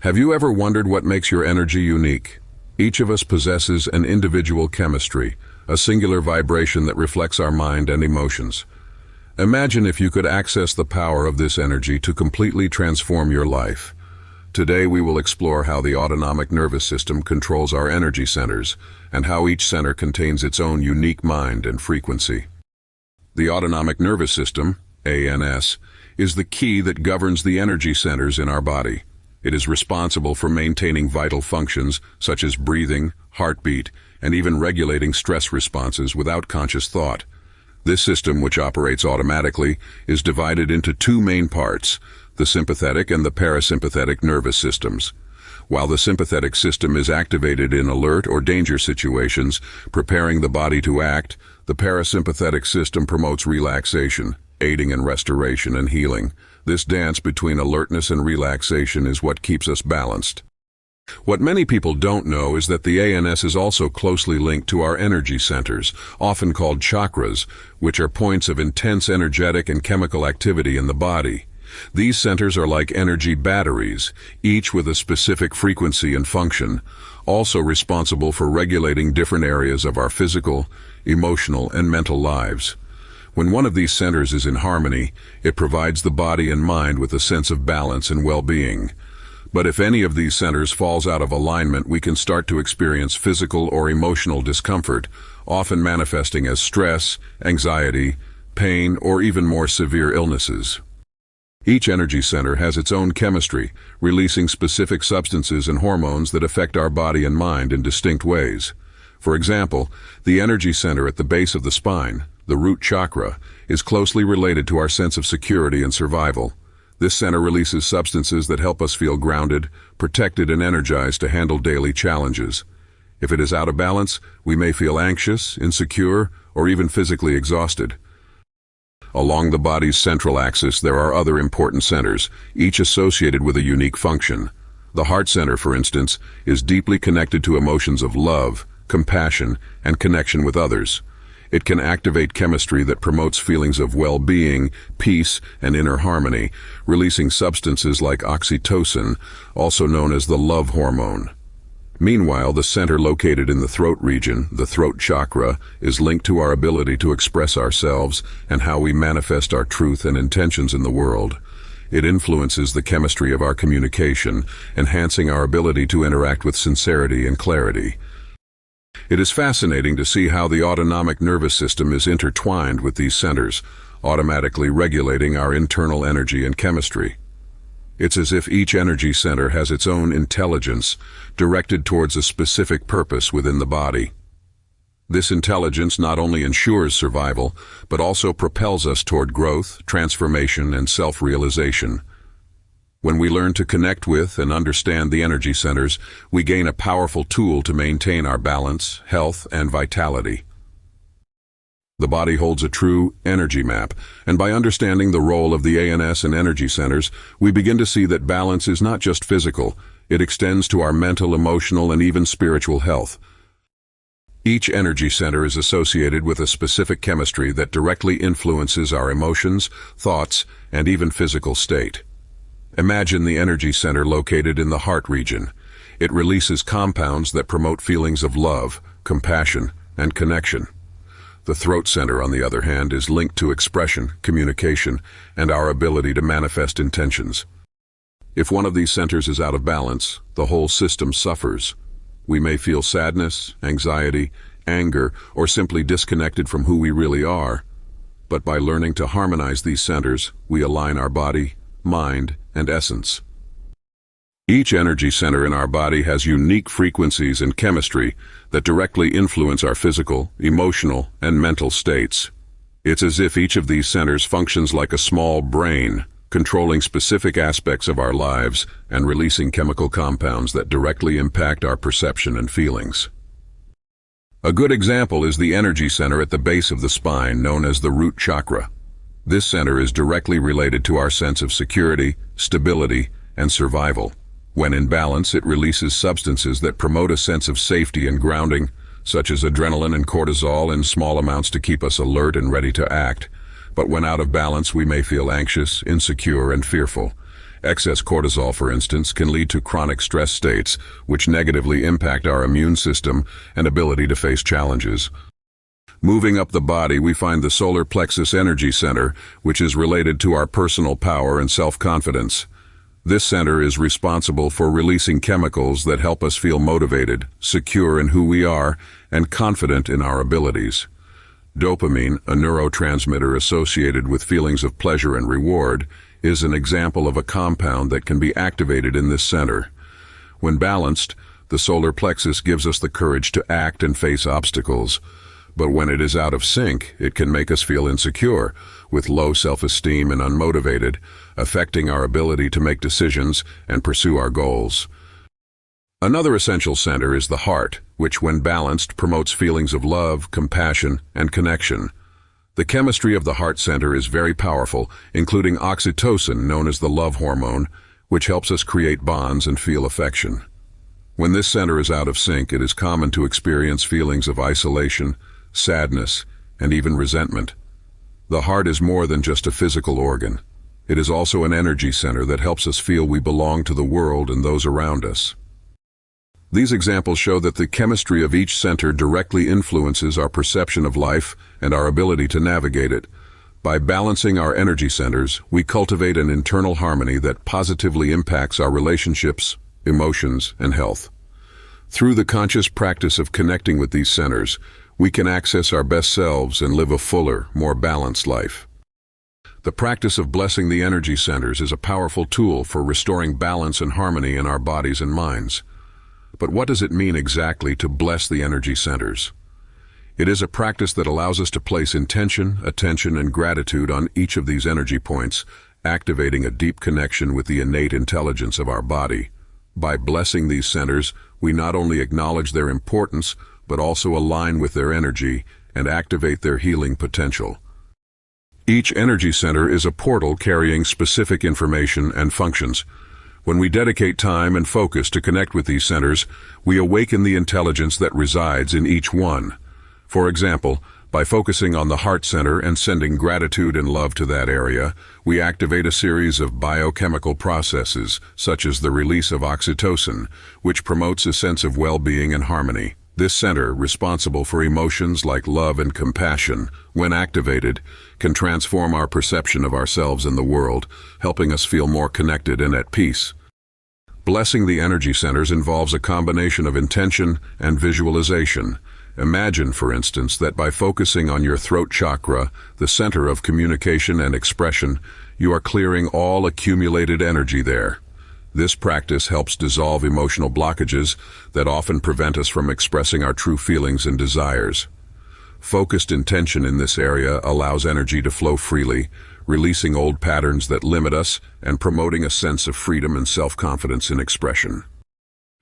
Have you ever wondered what makes your energy unique? Each of us possesses an individual chemistry, a singular vibration that reflects our mind and emotions. Imagine if you could access the power of this energy to completely transform your life. Today we will explore how the autonomic nervous system controls our energy centers and how each center contains its own unique mind and frequency. The autonomic nervous system, ANS, is the key that governs the energy centers in our body. It is responsible for maintaining vital functions such as breathing, heartbeat, and even regulating stress responses without conscious thought. This system, which operates automatically, is divided into two main parts, the sympathetic and the parasympathetic nervous systems. While the sympathetic system is activated in alert or danger situations, preparing the body to act, the parasympathetic system promotes relaxation, aiding in restoration and healing. This dance between alertness and relaxation is what keeps us balanced. What many people don't know is that the ANS is also closely linked to our energy centers, often called chakras, which are points of intense energetic and chemical activity in the body. These centers are like energy batteries, each with a specific frequency and function, also responsible for regulating different areas of our physical, emotional, and mental lives. When one of these centers is in harmony, it provides the body and mind with a sense of balance and well-being. But if any of these centers falls out of alignment, we can start to experience physical or emotional discomfort, often manifesting as stress, anxiety, pain, or even more severe illnesses. Each energy center has its own chemistry, releasing specific substances and hormones that affect our body and mind in distinct ways. For example, the energy center at the base of the spine, the root chakra, is closely related to our sense of security and survival. This center releases substances that help us feel grounded, protected, and energized to handle daily challenges. If it is out of balance, we may feel anxious, insecure, or even physically exhausted. Along the body's central axis, there are other important centers, each associated with a unique function. The heart center, for instance, is deeply connected to emotions of love, compassion, and connection with others. It can activate chemistry that promotes feelings of well-being, peace, and inner harmony, releasing substances like oxytocin, also known as the love hormone. Meanwhile, the center located in the throat region, the throat chakra, is linked to our ability to express ourselves and how we manifest our truth and intentions in the world. It influences the chemistry of our communication, enhancing our ability to interact with sincerity and clarity. It is fascinating to see how the autonomic nervous system is intertwined with these centers, automatically regulating our internal energy and chemistry. It's as if each energy center has its own intelligence, directed towards a specific purpose within the body. This intelligence not only ensures survival, but also propels us toward growth, transformation, and self-realization. When we learn to connect with and understand the energy centers, we gain a powerful tool to maintain our balance, health, and vitality. The body holds a true energy map, and by understanding the role of the ANS and energy centers, we begin to see that balance is not just physical, it extends to our mental, emotional, and even spiritual health. Each energy center is associated with a specific chemistry that directly influences our emotions, thoughts, and even physical state. Imagine the energy center located in the heart region. It releases compounds that promote feelings of love, compassion, and connection. The throat center, on the other hand, is linked to expression, communication, and our ability to manifest intentions. If one of these centers is out of balance, the whole system suffers. We may feel sadness, anxiety, anger, or simply disconnected from who we really are. But by learning to harmonize these centers, we align our body, mind, and essence. Each energy center in our body has unique frequencies and chemistry that directly influence our physical, emotional, and mental states. It's as if each of these centers functions like a small brain, controlling specific aspects of our lives and releasing chemical compounds that directly impact our perception and feelings. A good example is the energy center at the base of the spine, known as the root chakra. This center is directly related to our sense of security, stability, and survival. When in balance, it releases substances that promote a sense of safety and grounding, such as adrenaline and cortisol in small amounts to keep us alert and ready to act. But when out of balance, we may feel anxious, insecure, and fearful. Excess cortisol, for instance, can lead to chronic stress states, which negatively impact our immune system and ability to face challenges. Moving up the body, we find the solar plexus energy center, which is related to our personal power and self-confidence. This center is responsible for releasing chemicals that help us feel motivated, secure in who we are, and confident in our abilities. Dopamine, a neurotransmitter associated with feelings of pleasure and reward, is an example of a compound that can be activated in this center. When balanced, the solar plexus gives us the courage to act and face obstacles. But when it is out of sync, it can make us feel insecure, with low self-esteem and unmotivated, affecting our ability to make decisions and pursue our goals. Another essential center is the heart, which when balanced promotes feelings of love, compassion, and connection. The chemistry of the heart center is very powerful, including oxytocin, known as the love hormone, which helps us create bonds and feel affection. When this center is out of sync, it is common to experience feelings of isolation, sadness, and even resentment. The heart is more than just a physical organ. It is also an energy center that helps us feel we belong to the world and those around us. These examples show that the chemistry of each center directly influences our perception of life and our ability to navigate it. By balancing our energy centers, we cultivate an internal harmony that positively impacts our relationships, emotions, and health. Through the conscious practice of connecting with these centers, we can access our best selves and live a fuller, more balanced life. The practice of blessing the energy centers is a powerful tool for restoring balance and harmony in our bodies and minds. But what does it mean exactly to bless the energy centers? It is a practice that allows us to place intention, attention, and gratitude on each of these energy points, activating a deep connection with the innate intelligence of our body. By blessing these centers, we not only acknowledge their importance, but also align with their energy and activate their healing potential. Each energy center is a portal carrying specific information and functions. When we dedicate time and focus to connect with these centers, we awaken the intelligence that resides in each one. For example, by focusing on the heart center and sending gratitude and love to that area, we activate a series of biochemical processes, such as the release of oxytocin, which promotes a sense of well-being and harmony. This center, responsible for emotions like love and compassion, when activated, can transform our perception of ourselves and the world, helping us feel more connected and at peace. Blessing the energy centers involves a combination of intention and visualization. Imagine, for instance, that by focusing on your throat chakra, the center of communication and expression, you are clearing all accumulated energy there. This practice helps dissolve emotional blockages that often prevent us from expressing our true feelings and desires. Focused intention in this area allows energy to flow freely, releasing old patterns that limit us and promoting a sense of freedom and self-confidence in expression.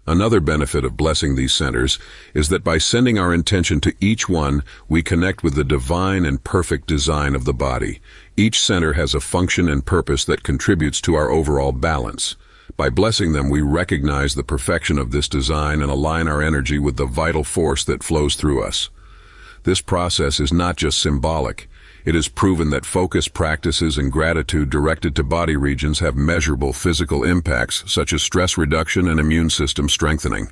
Another benefit of blessing these centers is that by sending our intention to each one, we connect with the divine and perfect design of the body. Each center has a function and purpose that contributes to our overall balance. By blessing them, we recognize the perfection of this design and align our energy with the vital force that flows through us. This process is not just symbolic. It is proven that focused practices and gratitude directed to body regions have measurable physical impacts, such as stress reduction and immune system strengthening.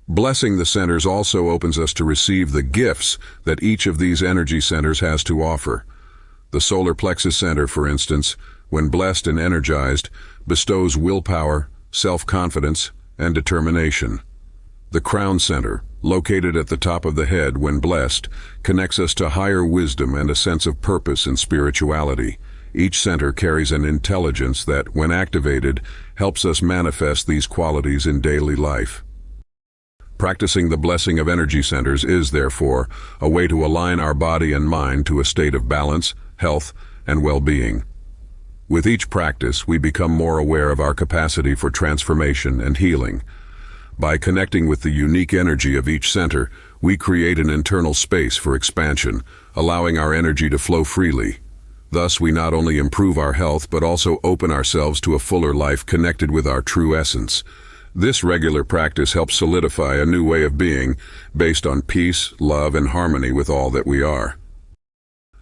Blessing the centers also opens us to receive the gifts that each of these energy centers has to offer. The solar plexus center, for instance, when blessed and energized, bestows willpower, self-confidence, and determination. The crown center, located at the top of the head when blessed, connects us to higher wisdom and a sense of purpose and spirituality. Each center carries an intelligence that, when activated, helps us manifest these qualities in daily life. Practicing the blessing of energy centers is, therefore, a way to align our body and mind to a state of balance, health, and well-being. With each practice, we become more aware of our capacity for transformation and healing. By connecting with the unique energy of each center, we create an internal space for expansion, allowing our energy to flow freely. Thus, we not only improve our health, but also open ourselves to a fuller life connected with our true essence. This regular practice helps solidify a new way of being, based on peace, love, and harmony with all that we are.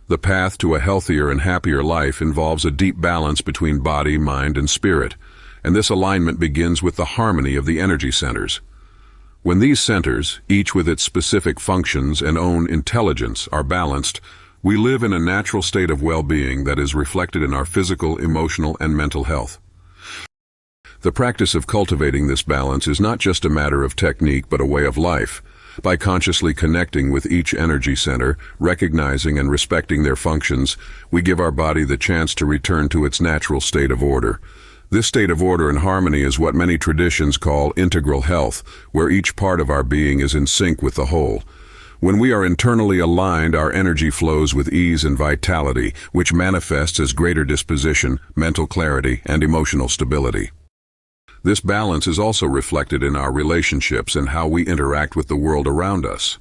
The path to a healthier and happier life involves a deep balance between body, mind, and spirit, and this alignment begins with the harmony of the energy centers. When these centers, each with its specific functions and own intelligence, are balanced, we live in a natural state of well-being that is reflected in our physical, emotional, and mental health. The practice of cultivating this balance is not just a matter of technique but a way of life. By consciously connecting with each energy center, recognizing and respecting their functions, we give our body the chance to return to its natural state of order. This state of order and harmony is what many traditions call integral health, where each part of our being is in sync with the whole. When we are internally aligned, our energy flows with ease and vitality, which manifests as greater disposition, mental clarity, and emotional stability. This balance is also reflected in our relationships and how we interact with the world around us.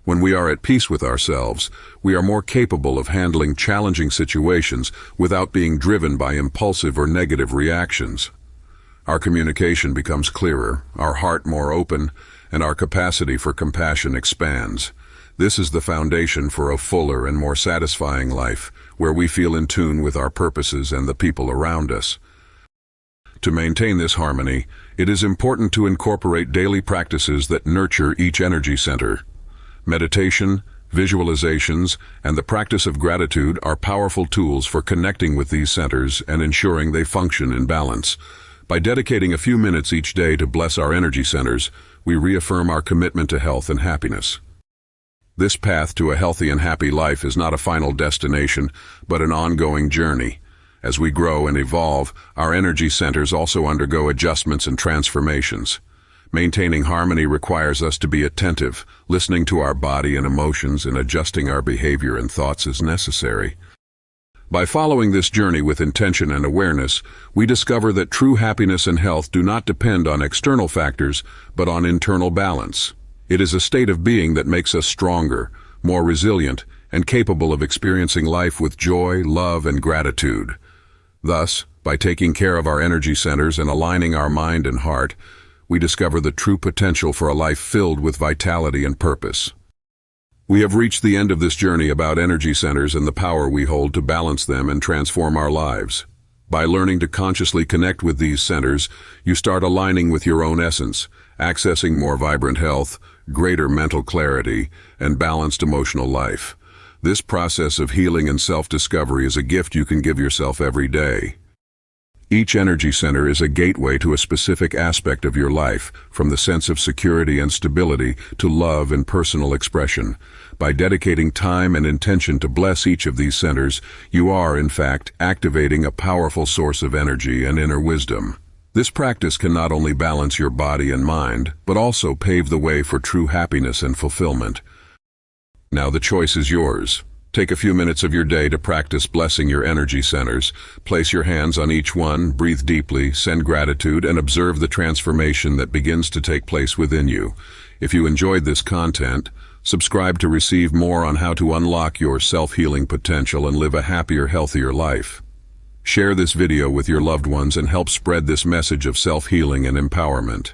When we are at peace with ourselves, we are more capable of handling challenging situations without being driven by impulsive or negative reactions. Our communication becomes clearer, our heart more open, and our capacity for compassion expands. This is the foundation for a fuller and more satisfying life, where we feel in tune with our purposes and the people around us. To maintain this harmony, it is important to incorporate daily practices that nurture each energy center. Meditation, visualizations, and the practice of gratitude are powerful tools for connecting with these centers and ensuring they function in balance. By dedicating a few minutes each day to bless our energy centers, we reaffirm our commitment to health and happiness. This path to a healthy and happy life is not a final destination, but an ongoing journey. As we grow and evolve, our energy centers also undergo adjustments and transformations. Maintaining harmony requires us to be attentive, listening to our body and emotions, and adjusting our behavior and thoughts as necessary. By following this journey with intention and awareness, we discover that true happiness and health do not depend on external factors, but on internal balance. It is a state of being that makes us stronger, more resilient, and capable of experiencing life with joy, love, and gratitude. Thus, by taking care of our energy centers and aligning our mind and heart, we discover the true potential for a life filled with vitality and purpose. We have reached the end of this journey about energy centers and the power we hold to balance them and transform our lives. By learning to consciously connect with these centers, you start aligning with your own essence, accessing more vibrant health, greater mental clarity, and balanced emotional life. This process of healing and self-discovery is a gift you can give yourself every day. Each energy center is a gateway to a specific aspect of your life, from the sense of security and stability to love and personal expression. By dedicating time and intention to bless each of these centers, you are, in fact, activating a powerful source of energy and inner wisdom. This practice can not only balance your body and mind, but also pave the way for true happiness and fulfillment. Now the choice is yours. Take a few minutes of your day to practice blessing your energy centers. Place your hands on each one, breathe deeply, send gratitude, and observe the transformation that begins to take place within you. If you enjoyed this content, subscribe to receive more on how to unlock your self-healing potential and live a happier, healthier life. Share this video with your loved ones and help spread this message of self-healing and empowerment.